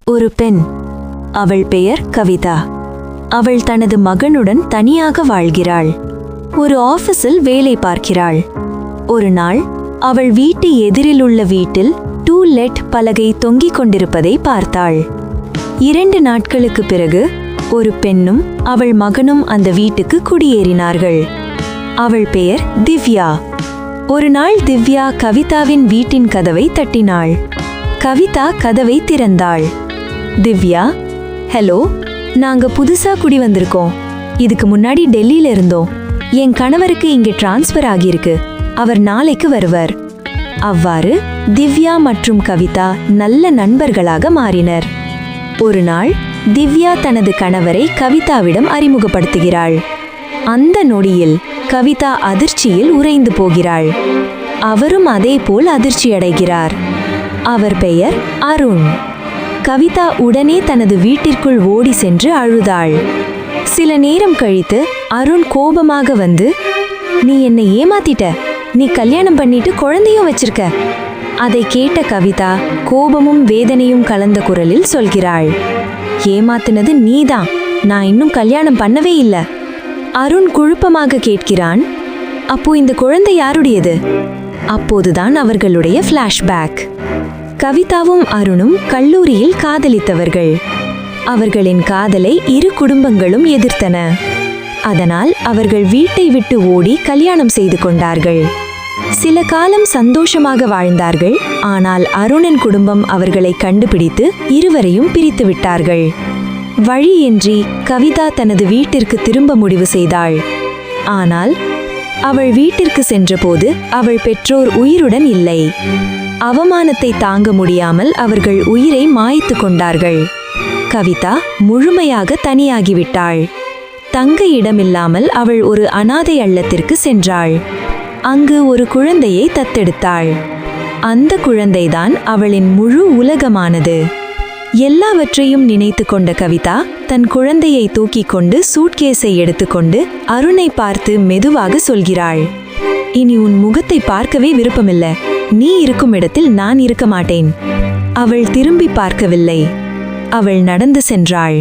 ஒரு பெண். அவள் பெயர் கவிதா. அவள் தனது மகனுடன் தனியாக வாழ்கிறாள். ஒரு ஆபீஸில் வேலை பார்க்கிறாள். ஒரு நாள் அவள் வீட்டு எதிரிலுள்ள வீட்டில் டூ லெட் பலகை தொங்கிக் கொண்டிருப்பதை பார்த்தாள். 2 நாட்களுக்கு பிறகு ஒரு பெண்ணும் அவள் மகனும் அந்த வீட்டுக்கு குடியேறினார்கள். அவள் பெயர் திவ்யா. ஒரு நாள் திவ்யா கவிதாவின் வீட்டின் கதவை தட்டினாள். கவிதா கதவை திறந்தாள். திவ்யா, ஹலோ, நாங்க புதுசா குடி வந்திருக்கோம். இதுக்கு முன்னாடி டெல்லியில இருந்தோம். என் கணவருக்கு இங்கே டிரான்ஸ்ஃபர் ஆகியிருக்கு. அவர் நாளைக்கு வருவர். அவ்வாறு திவ்யா மற்றும் கவிதா நல்ல நண்பர்களாக மாறினர். ஒரு நாள் திவ்யா தனது கணவரை கவிதாவிடம் அறிமுகப்படுத்துகிறாள். அந்த நொடியில் கவிதா அதிர்ச்சியில் உறைந்து போகிறாள். அவரும் அதேபோல் அதிர்ச்சியடைகிறார். அவர் பெயர் அருண். கவிதா உடனே தனது வீட்டிற்குள் ஓடி சென்று அழுதாள். சில நேரம் கழித்து அருண் கோபமாக வந்து, நீ என்னை ஏமாத்திட்ட. நீ கல்யாணம் பண்ணிட்டு குழந்தையும் வச்சிருக்க. அதை கேட்ட கவிதா கோபமும் வேதனையும் கலந்த குரலில் சொல்கிறாள், ஏமாத்தினது நீதான். நான் இன்னும் கல்யாணம் பண்ணவே இல்லை. அருண் குழப்பமாக கேட்கிறான், அப்போ இந்த குழந்தை யாருடையது? அப்போதுதான் அவர்களுடைய ஃப்ளாஷ்பேக். கவிதாவும் அருணும் கல்லூரியில் காதலித்தவர்கள். அவர்களின் காதலை இரு குடும்பங்களும் எதிர்த்தன. அதனால் அவர்கள் வீட்டை விட்டு ஓடி கல்யாணம் செய்து கொண்டார்கள். சில காலம் சந்தோஷமாக வாழ்ந்தார்கள். ஆனால் அருணின் குடும்பம் அவர்களை கண்டுபிடித்து இருவரையும் பிரித்து விட்டார்கள். வழியின்றி கவிதா தனது வீட்டிற்கு திரும்ப முடிவு செய்தாள். ஆனால் அவள் வீட்டிற்கு சென்றபோது அவள் பெற்றோர் உயிருடன் இல்லை. அவமானத்தை தாங்க முடியாமல் அவர்கள் உயிரை மாய்த்து கொண்டார்கள். கவிதா முழுமையாக தனியாகிவிட்டாள். தங்க இடமில்லாமல் அவள் ஒரு அனாதை இல்லத்திற்கு சென்றாள். அங்கு ஒரு குழந்தையை தத்தெடுத்தாள். அந்த குழந்தைதான் அவளின் முழு உலகமானது. எல்லாவற்றையும் நினைத்து கொண்ட கவிதா தன் குழந்தையை தூக்கிக் கொண்டு சூட்கேஸை எடுத்துக்கொண்டு அருணை பார்த்து மெதுவாக சொல்கிறாள், இனி உன் முகத்தை பார்க்கவே விருப்பமில்லை. நீ இருக்கும் இடத்தில் நான் இருக்க மாட்டேன். அவள் திரும்பி பார்க்கவில்லை. அவள் நடந்து சென்றாள்.